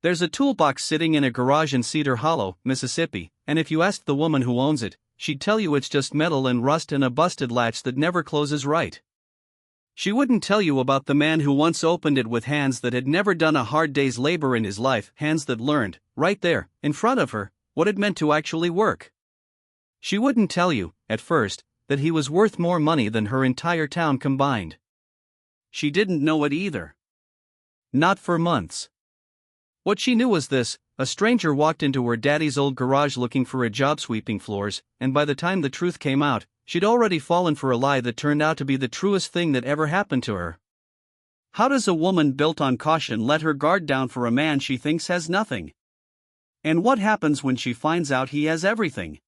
There's a toolbox sitting in a garage in Cedar Hollow, Mississippi, and if you asked the woman who owns it, she'd tell you it's just metal and rust and a busted latch that never closes right. She wouldn't tell you about the man who once opened it with hands that had never done a hard day's labor in his life, hands that learned, right there, in front of her, what it meant to actually work. She wouldn't tell you, at first, that he was worth more money than her entire town combined. She didn't know it either. Not for months. What she knew was this: a stranger walked into her daddy's old garage looking for a job sweeping floors, and by the time the truth came out, she'd already fallen for a lie that turned out to be the truest thing that ever happened to her. How does a woman built on caution let her guard down for a man she thinks has nothing? And what happens when she finds out he has everything?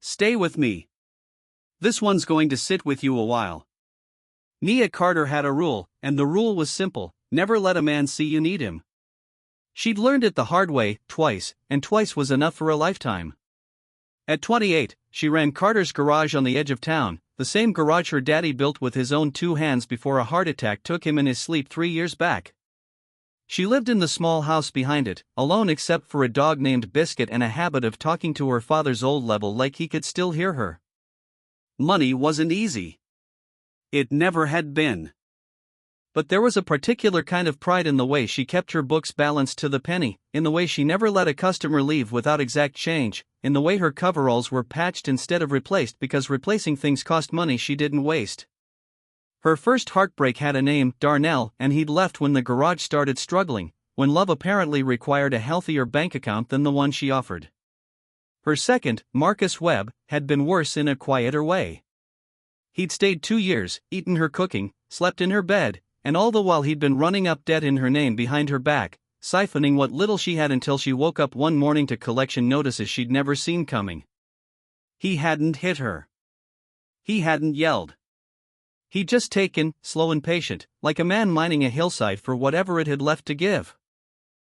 Stay with me. This one's going to sit with you a while. Nia Carter had a rule, and the rule was simple: never let a man see you need him. She'd learned it the hard way, twice, and twice was enough for a lifetime. At 28, she ran Carter's garage on the edge of town, the same garage her daddy built with his own two hands before a heart attack took him in his sleep 3 years back. She lived in the small house behind it, alone except for a dog named Biscuit and a habit of talking to her father's old level like he could still hear her. Money wasn't easy. It never had been. But there was a particular kind of pride in the way she kept her books balanced to the penny, in the way she never let a customer leave without exact change, in the way her coveralls were patched instead of replaced because replacing things cost money she didn't waste. Her first heartbreak had a name, Darnell, and he'd left when the garage started struggling, when love apparently required a healthier bank account than the one she offered. Her second, Marcus Webb, had been worse in a quieter way. He'd stayed 2 years, eaten her cooking, slept in her bed, and all the while he'd been running up debt in her name behind her back, siphoning what little she had until she woke up one morning to collection notices she'd never seen coming. He hadn't hit her. He hadn't yelled. He'd just taken, slow and patient, like a man mining a hillside for whatever it had left to give.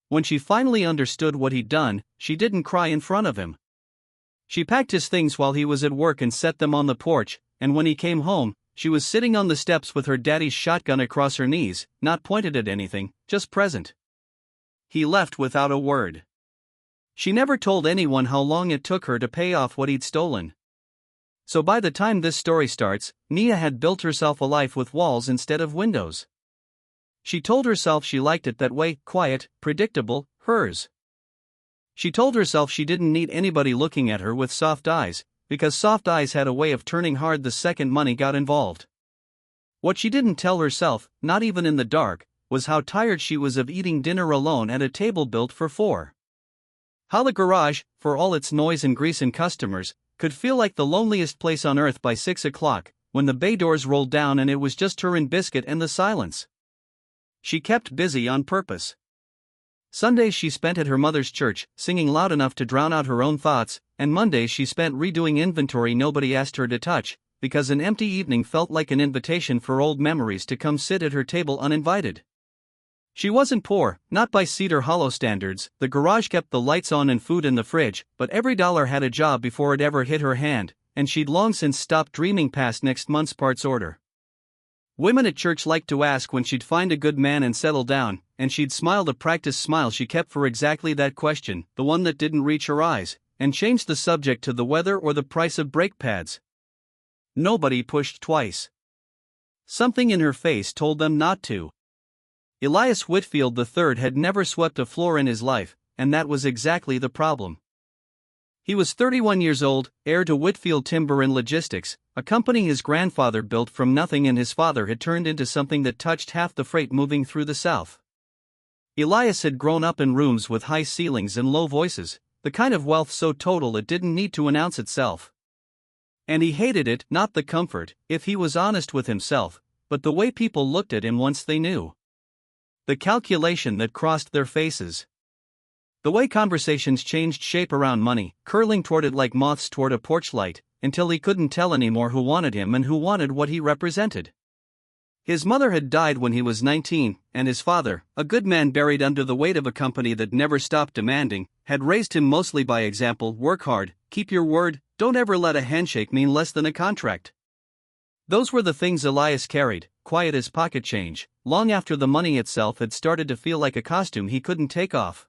When she finally understood what he'd done, she didn't cry in front of him. She packed his things while he was at work and set them on the porch, and when he came home, she was sitting on the steps with her daddy's shotgun across her knees, not pointed at anything, just present. He left without a word. She never told anyone how long it took her to pay off what he'd stolen. So by the time this story starts, Nia had built herself a life with walls instead of windows. She told herself she liked it that way, quiet, predictable, hers. She told herself she didn't need anybody looking at her with soft eyes, because soft eyes had a way of turning hard the second money got involved. What she didn't tell herself, not even in the dark, was how tired she was of eating dinner alone at a table built for 4. How the garage, for all its noise and grease and customers, could feel like the loneliest place on earth by 6 o'clock, when the bay doors rolled down and it was just her and Biscuit and the silence. She kept busy on purpose. Sundays she spent at her mother's church, singing loud enough to drown out her own thoughts, and Mondays she spent redoing inventory nobody asked her to touch, because an empty evening felt like an invitation for old memories to come sit at her table uninvited. She wasn't poor, not by Cedar Hollow standards. The garage kept the lights on and food in the fridge, but every dollar had a job before it ever hit her hand, and she'd long since stopped dreaming past next month's parts order. Women at church liked to ask when she'd find a good man and settle down, and she'd smile the practiced smile she kept for exactly that question, the one that didn't reach her eyes, and change the subject to the weather or the price of brake pads. Nobody pushed twice. Something in her face told them not to. Elias Whitfield III had never swept a floor in his life, and that was exactly the problem. He was 31 years old, heir to Whitfield Timber and Logistics, a company his grandfather built from nothing and his father had turned into something that touched half the freight moving through the South. Elias had grown up in rooms with high ceilings and low voices, the kind of wealth so total it didn't need to announce itself. And he hated it, not the comfort, if he was honest with himself, but the way people looked at him once they knew. The calculation that crossed their faces. The way conversations changed shape around money, curling toward it like moths toward a porch light, until he couldn't tell anymore who wanted him and who wanted what he represented. His mother had died when he was 19, and his father, a good man buried under the weight of a company that never stopped demanding, had raised him mostly by example: work hard, keep your word, don't ever let a handshake mean less than a contract. Those were the things Elias carried, quiet as pocket change, long after the money itself had started to feel like a costume he couldn't take off.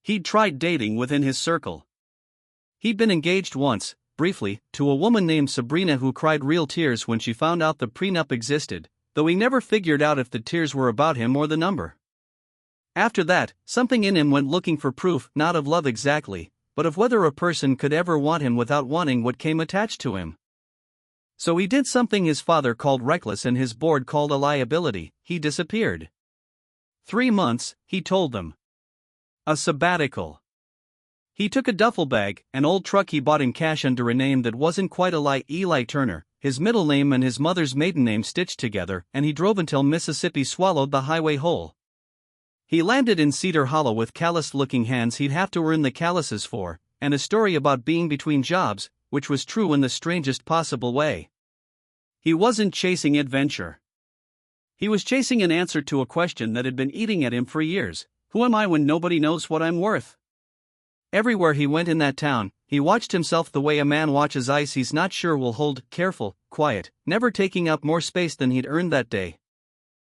He'd tried dating within his circle. He'd been engaged once, briefly, to a woman named Sabrina who cried real tears when she found out the prenup existed, though he never figured out if the tears were about him or the number. After that, something in him went looking for proof, not of love exactly, but of whether a person could ever want him without wanting what came attached to him. So he did something his father called reckless and his board called a liability. He disappeared. 3 months, he told them. A sabbatical. He took a duffel bag, an old truck he bought in cash under a name that wasn't quite a lie, Eli Turner, his middle name and his mother's maiden name stitched together, and he drove until Mississippi swallowed the highway whole. He landed in Cedar Hollow with calloused-looking hands he'd have to earn the calluses for, and a story about being between jobs, which was true in the strangest possible way. He wasn't chasing adventure. He was chasing an answer to a question that had been eating at him for years. Who am I when nobody knows what I'm worth? Everywhere he went in that town, he watched himself the way a man watches ice he's not sure will hold, careful, quiet, never taking up more space than he'd earned that day.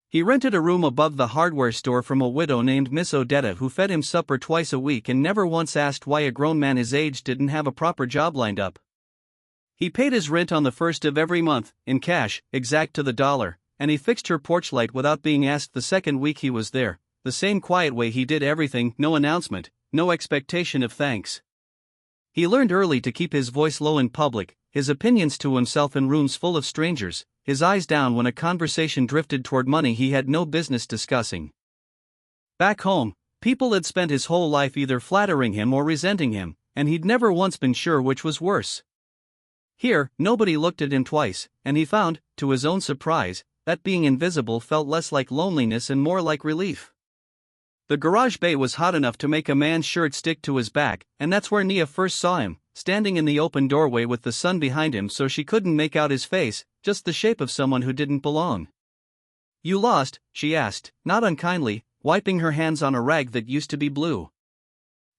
He rented a room above the hardware store from a widow named Miss Odetta who fed him supper twice a week and never once asked why a grown man his age didn't have a proper job lined up. He paid his rent on the first of every month, in cash, exact to the dollar, and he fixed her porch light without being asked the second week he was there, the same quiet way he did everything, no announcement, no expectation of thanks. He learned early to keep his voice low in public, his opinions to himself in rooms full of strangers, his eyes down when a conversation drifted toward money he had no business discussing. Back home, people had spent his whole life either flattering him or resenting him, and he'd never once been sure which was worse. Here, nobody looked at him twice, and he found, to his own surprise, that being invisible felt less like loneliness and more like relief. The garage bay was hot enough to make a man's shirt stick to his back, and that's where Nia first saw him, standing in the open doorway with the sun behind him so she couldn't make out his face, just the shape of someone who didn't belong. "You lost?" she asked, not unkindly, wiping her hands on a rag that used to be blue.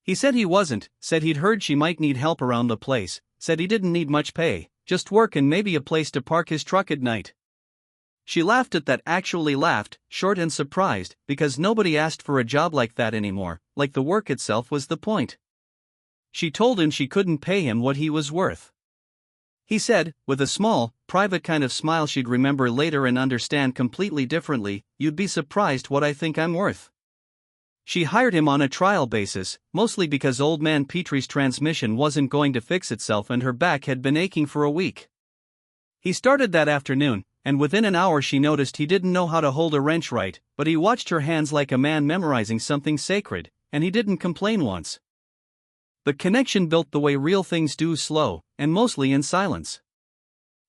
He said he wasn't, said he'd heard she might need help around the place, said he didn't need much pay, just work and maybe a place to park his truck at night. She laughed at that, actually laughed, short and surprised, because nobody asked for a job like that anymore, like the work itself was the point. She told him she couldn't pay him what he was worth. He said, with a small, private kind of smile she'd remember later and understand completely differently, "You'd be surprised what I think I'm worth." She hired him on a trial basis, mostly because old man Petrie's transmission wasn't going to fix itself and her back had been aching for a week. He started that afternoon, and within an hour she noticed he didn't know how to hold a wrench right, but he watched her hands like a man memorizing something sacred, and he didn't complain once. The connection built the way real things do, slow, and mostly in silence.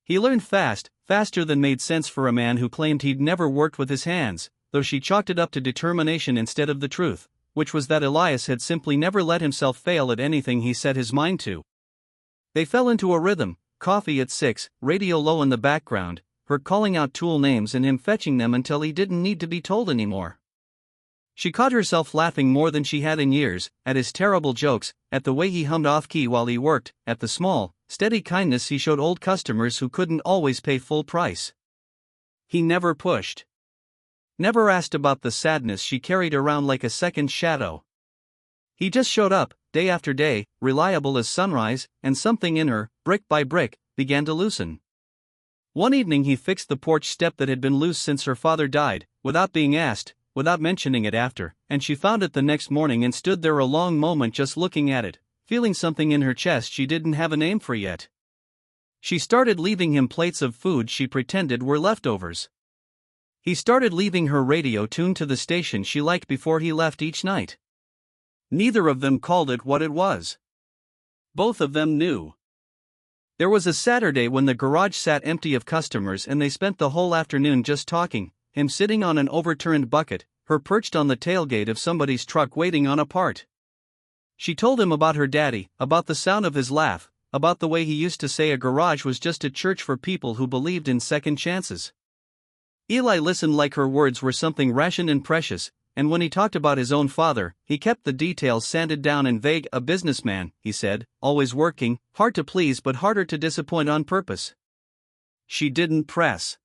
He learned fast, faster than made sense for a man who claimed he'd never worked with his hands, though she chalked it up to determination instead of the truth, which was that Elias had simply never let himself fail at anything he set his mind to. They fell into a rhythm, coffee at 6, radio low in the background, her calling out tool names and him fetching them until he didn't need to be told anymore. She caught herself laughing more than she had in years, at his terrible jokes, at the way he hummed off-key while he worked, at the small, steady kindness he showed old customers who couldn't always pay full price. He never pushed. Never asked about the sadness she carried around like a second shadow. He just showed up, day after day, reliable as sunrise, and something in her, brick by brick, began to loosen. One evening he fixed the porch step that had been loose since her father died, without being asked, without mentioning it after, and she found it the next morning and stood there a long moment just looking at it, feeling something in her chest she didn't have a name for yet. She started leaving him plates of food she pretended were leftovers. He started leaving her radio tuned to the station she liked before he left each night. Neither of them called it what it was. Both of them knew. There was a Saturday when the garage sat empty of customers and they spent the whole afternoon just talking, him sitting on an overturned bucket, her perched on the tailgate of somebody's truck waiting on a part. She told him about her daddy, about the sound of his laugh, about the way he used to say a garage was just a church for people who believed in second chances. Eli listened like her words were something rational and precious, and when he talked about his own father, he kept the details sanded down and vague. "A businessman," he said, "always working, hard to please but harder to disappoint on purpose." She didn't press.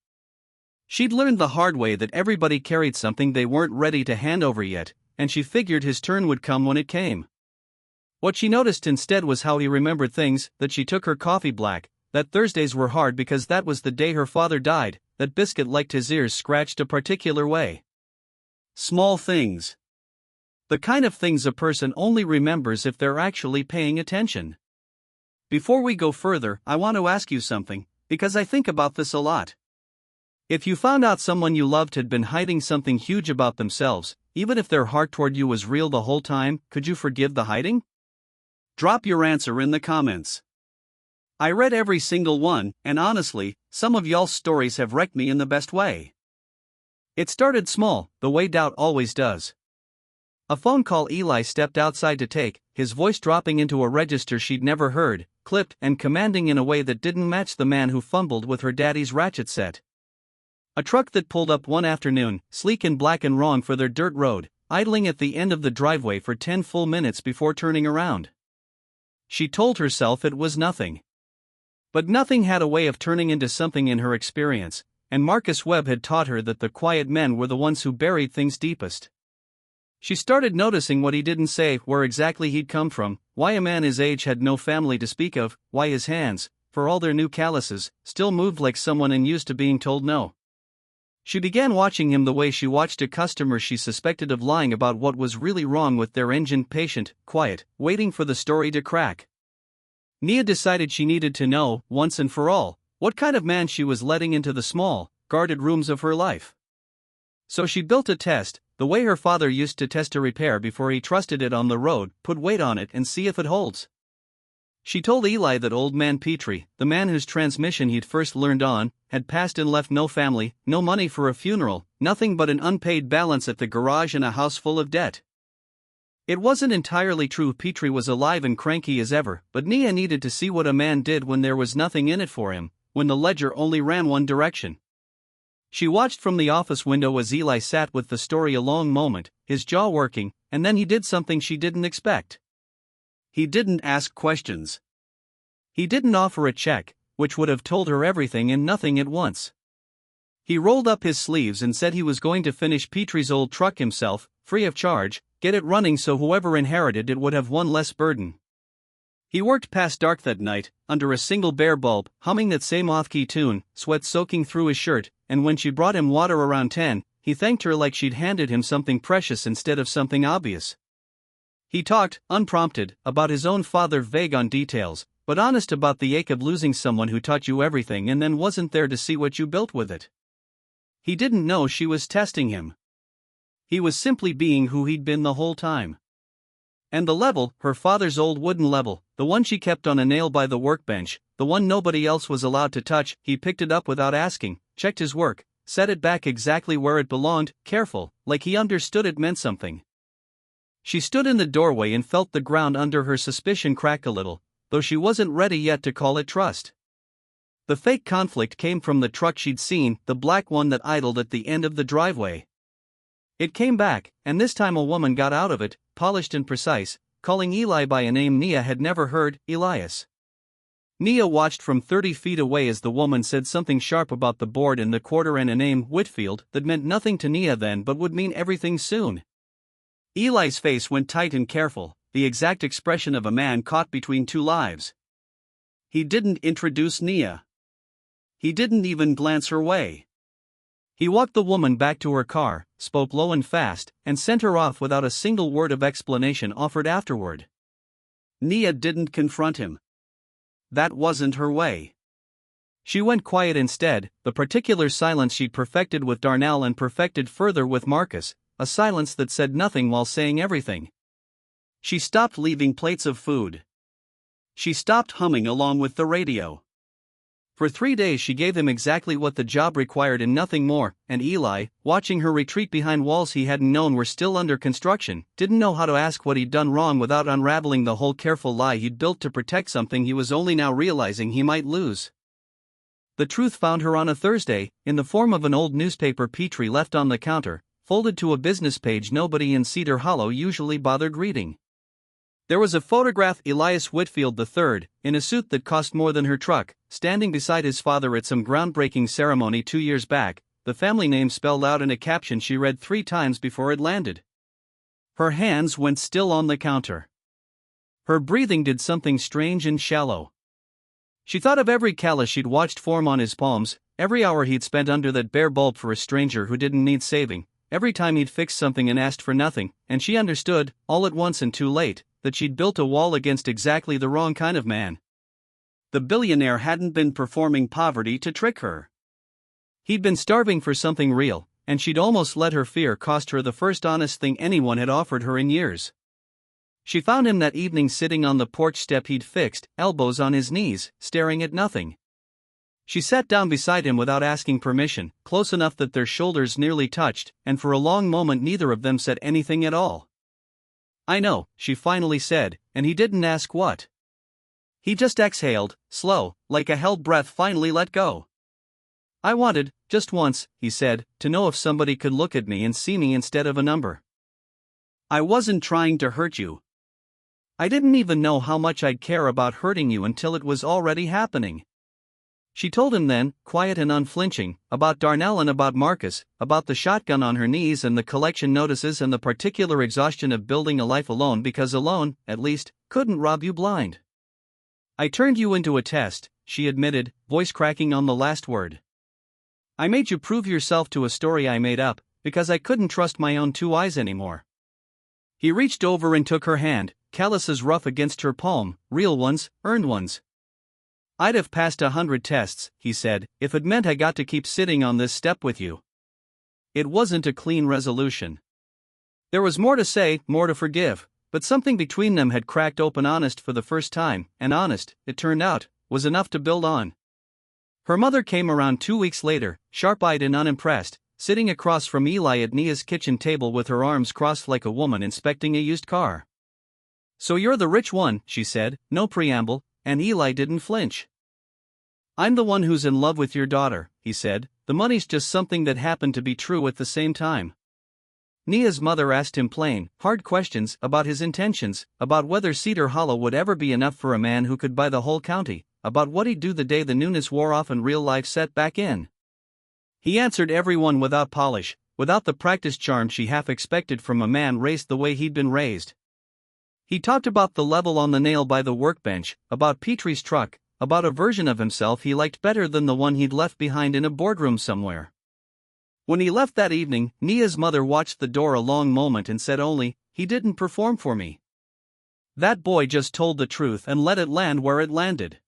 She'd learned the hard way that everybody carried something they weren't ready to hand over yet, and she figured his turn would come when it came. What she noticed instead was how he remembered things, that she took her coffee black, that Thursdays were hard because that was the day her father died, that Biscuit liked his ears scratched a particular way. Small things. The kind of things a person only remembers if they're actually paying attention. Before we go further, I want to ask you something, because I think about this a lot. If you found out someone you loved had been hiding something huge about themselves, even if their heart toward you was real the whole time, could you forgive the hiding? Drop your answer in the comments. I read every single one, and honestly, some of y'all's stories have wrecked me in the best way. It started small, the way doubt always does. A phone call Eli stepped outside to take, his voice dropping into a register she'd never heard, clipped and commanding in a way that didn't match the man who fumbled with her daddy's ratchet set. A truck that pulled up one afternoon, sleek and black and wrong for their dirt road, idling at the end of the driveway for 10 full minutes before turning around. She told herself it was nothing. But nothing had a way of turning into something in her experience, and Marcus Webb had taught her that the quiet men were the ones who buried things deepest. She started noticing what he didn't say, where exactly he'd come from, why a man his age had no family to speak of, why his hands, for all their new calluses, still moved like someone unused to being told no. She began watching him the way she watched a customer she suspected of lying about what was really wrong with their engine, patient, quiet, waiting for the story to crack. Nia decided she needed to know, once and for all, what kind of man she was letting into the small, guarded rooms of her life. So she built a test, the way her father used to test a repair before he trusted it on the road, put weight on it and see if it holds. She told Eli that old man Petrie, the man whose transmission he'd first learned on, had passed and left no family, no money for a funeral, nothing but an unpaid balance at the garage and a house full of debt. It wasn't entirely true Petrie was alive and cranky as ever, but Nia needed to see what a man did when there was nothing in it for him, when the ledger only ran one direction. She watched from the office window as Eli sat with the story a long moment, his jaw working, and then he did something she didn't expect. He didn't ask questions. He didn't offer a check, which would have told her everything and nothing at once. He rolled up his sleeves and said he was going to finish Petrie's old truck himself, free of charge, get it running so whoever inherited it would have one less burden. He worked past dark that night, under a single bare bulb, humming that same off-key tune, sweat soaking through his shirt, and when she brought him water around 10, he thanked her like she'd handed him something precious instead of something obvious. He talked, unprompted, about his own father, vague on details, but honest about the ache of losing someone who taught you everything and then wasn't there to see what you built with it. He didn't know she was testing him. He was simply being who he'd been the whole time. And the level, her father's old wooden level, the one she kept on a nail by the workbench, the one nobody else was allowed to touch, he picked it up without asking, checked his work, set it back exactly where it belonged, careful, like he understood it meant something. She stood in the doorway and felt the ground under her suspicion crack a little, though she wasn't ready yet to call it trust. The fake conflict came from the truck she'd seen, the black one that idled at the end of the driveway. It came back, and this time a woman got out of it, polished and precise, calling Eli by a name Nia had never heard, Elias. Nia watched from 30 feet away as the woman said something sharp about the board in the quarter and a name, Whitfield, that meant nothing to Nia then but would mean everything soon. Eli's face went tight and careful, the exact expression of a man caught between two lives. He didn't introduce Nia. He didn't even glance her way. He walked the woman back to her car, spoke low and fast, and sent her off without a single word of explanation offered afterward. Nia didn't confront him. That wasn't her way. She went quiet instead, the particular silence she'd perfected with Darnell and perfected further with Marcus, a silence that said nothing while saying everything. She stopped leaving plates of food. She stopped humming along with the radio. For 3 days she gave him exactly what the job required and nothing more, and Eli, watching her retreat behind walls he hadn't known were still under construction, didn't know how to ask what he'd done wrong without unraveling the whole careful lie he'd built to protect something he was only now realizing he might lose. The truth found her on a Thursday, in the form of an old newspaper Petrie left on the counter, folded to a business page nobody in Cedar Hollow usually bothered reading. There was a photograph Elias Whitfield III, in a suit that cost more than her truck, standing beside his father at some groundbreaking ceremony 2 years back, the family name spelled out in a caption she read 3 times before it landed. Her hands went still on the counter. Her breathing did something strange and shallow. She thought of every callus she'd watched form on his palms, every hour he'd spent under that bare bulb for a stranger who didn't need saving, every time he'd fixed something and asked for nothing, and she understood, all at once and too late, that she'd built a wall against exactly the wrong kind of man. The billionaire hadn't been performing poverty to trick her. He'd been starving for something real, and she'd almost let her fear cost her the first honest thing anyone had offered her in years. She found him that evening sitting on the porch step he'd fixed, elbows on his knees, staring at nothing. She sat down beside him without asking permission, close enough that their shoulders nearly touched, and for a long moment neither of them said anything at all. "I know," she finally said, and he didn't ask what. He just exhaled, slow, like a held breath finally let go. "I wanted, just once," he said, "to know if somebody could look at me and see me instead of a number. I wasn't trying to hurt you. I didn't even know how much I'd care about hurting you until it was already happening." She told him then, quiet and unflinching, about Darnell and about Marcus, about the shotgun on her knees and the collection notices and the particular exhaustion of building a life alone because alone, at least, couldn't rob you blind. "I turned you into a test," she admitted, voice cracking on the last word. "I made you prove yourself to a story I made up, because I couldn't trust my own 2 eyes anymore." He reached over and took her hand, calluses rough against her palm, real ones, earned ones. "I'd have passed 100 tests," he said, "if it meant I got to keep sitting on this step with you." It wasn't a clean resolution. There was more to say, more to forgive, but something between them had cracked open honest for the first time, and honest, it turned out, was enough to build on. Her mother came around 2 weeks later, sharp-eyed and unimpressed, sitting across from Eli at Nia's kitchen table with her arms crossed like a woman inspecting a used car. "So you're the rich one," she said, no preamble, and Eli didn't flinch. "I'm the one who's in love with your daughter," he said, "the money's just something that happened to be true at the same time." Nia's mother asked him plain, hard questions about his intentions, about whether Cedar Hollow would ever be enough for a man who could buy the whole county, about what he'd do the day the newness wore off and real life set back in. He answered everyone without polish, without the practiced charm she half expected from a man raised the way he'd been raised. He talked about the level on the nail by the workbench, about Petrie's truck, about a version of himself he liked better than the one he'd left behind in a boardroom somewhere. When he left that evening, Nia's mother watched the door a long moment and said only, "He didn't perform for me." That boy just told the truth and let it land where it landed.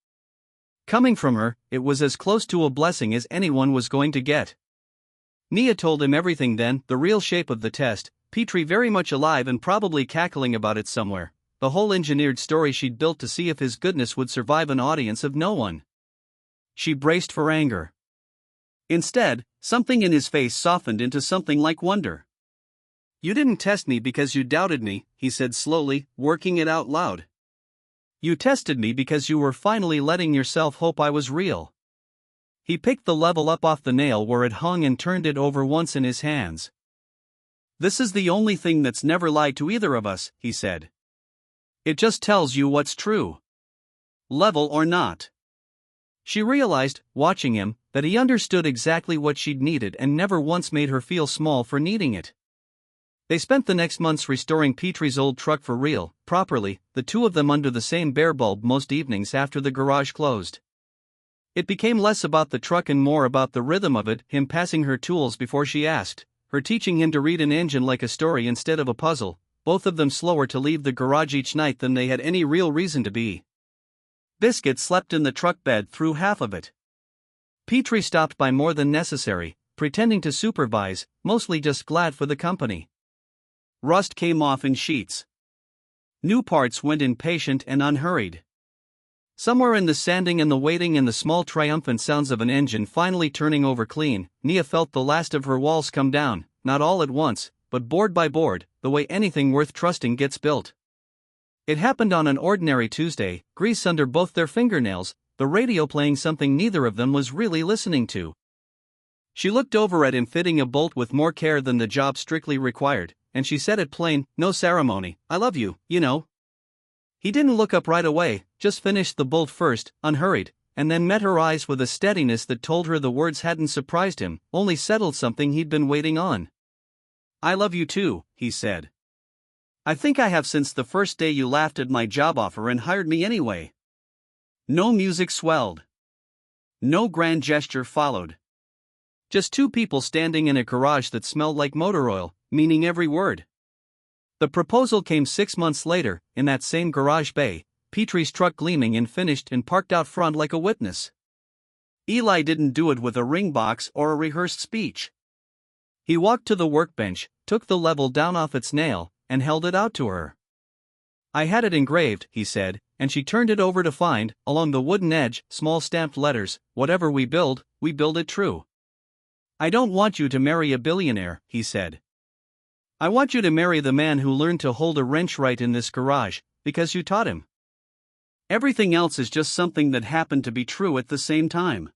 Coming from her, it was as close to a blessing as anyone was going to get. Nia told him everything then, the real shape of the test, Petrie very much alive and probably cackling about it somewhere, the whole engineered story she'd built to see if his goodness would survive an audience of no one. She braced for anger. Instead, something in his face softened into something like wonder. "You didn't test me because you doubted me," he said slowly, working it out loud. "You tested me because you were finally letting yourself hope I was real." He picked the level up off the nail where it hung and turned it over once in his hands. "This is the only thing that's never lied to either of us," he said. "It just tells you what's true. Level or not." She realized, watching him, that he understood exactly what she'd needed and never once made her feel small for needing it. They spent the next months restoring Petrie's old truck for real, properly, the two of them under the same bare bulb most evenings after the garage closed. It became less about the truck and more about the rhythm of it, him passing her tools before she asked, her teaching him to read an engine like a story instead of a puzzle, both of them slower to leave the garage each night than they had any real reason to be. Biscuit slept in the truck bed through half of it. Petrie stopped by more than necessary, pretending to supervise, mostly just glad for the company. Rust came off in sheets. New parts went in patient and unhurried. Somewhere in the sanding and the waiting and the small triumphant sounds of an engine finally turning over clean, Nia felt the last of her walls come down, not all at once, but board by board, the way anything worth trusting gets built. It happened on an ordinary Tuesday, grease under both their fingernails, the radio playing something neither of them was really listening to. She looked over at him fitting a bolt with more care than the job strictly required, and she said it plain, no ceremony, "I love you, you know." He didn't look up right away, just finished the bolt first, unhurried, and then met her eyes with a steadiness that told her the words hadn't surprised him, only settled something he'd been waiting on. "I love you too," he said. "I think I have since the first day you laughed at my job offer and hired me anyway." No music swelled. No grand gesture followed. Just two people standing in a garage that smelled like motor oil, meaning every word. The proposal came 6 months later, in that same garage bay, Petrie's truck gleaming and finished and parked out front like a witness. Eli didn't do it with a ring box or a rehearsed speech. He walked to the workbench, took the level down off its nail, and held it out to her. "I had it engraved," he said, and she turned it over to find, along the wooden edge, small stamped letters, "Whatever we build it true." "I don't want you to marry a billionaire," he said. "I want you to marry the man who learned to hold a wrench right in this garage, because you taught him. Everything else is just something that happened to be true at the same time."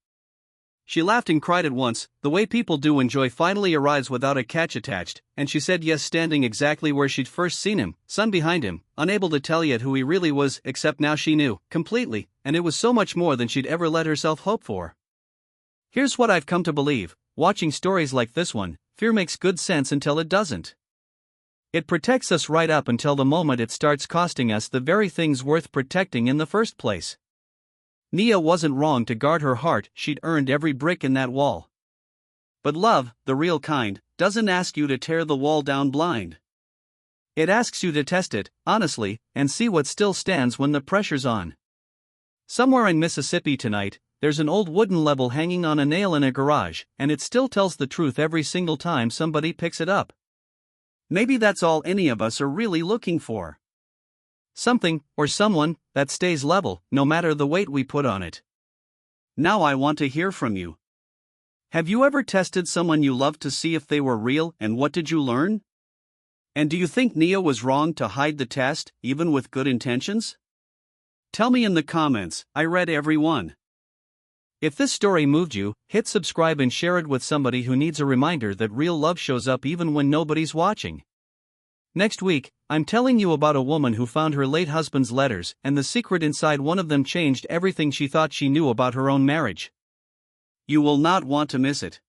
She laughed and cried at once, the way people do when joy finally arrives without a catch attached, and she said yes, standing exactly where she'd first seen him, sun behind him, unable to tell yet who he really was, except now she knew, completely, and it was so much more than she'd ever let herself hope for. Here's what I've come to believe: watching stories like this one, fear makes good sense until it doesn't. It protects us right up until the moment it starts costing us the very things worth protecting in the first place. Nia wasn't wrong to guard her heart, she'd earned every brick in that wall. But love, the real kind, doesn't ask you to tear the wall down blind. It asks you to test it, honestly, and see what still stands when the pressure's on. Somewhere in Mississippi tonight, there's an old wooden level hanging on a nail in a garage, and it still tells the truth every single time somebody picks it up. Maybe that's all any of us are really looking for. Something, or someone, that stays level, no matter the weight we put on it. Now I want to hear from you. Have you ever tested someone you loved to see if they were real, and what did you learn? And do you think Nia was wrong to hide the test, even with good intentions? Tell me in the comments, I read every one. If this story moved you, hit subscribe and share it with somebody who needs a reminder that real love shows up even when nobody's watching. Next week, I'm telling you about a woman who found her late husband's letters, and the secret inside one of them changed everything she thought she knew about her own marriage. You will not want to miss it.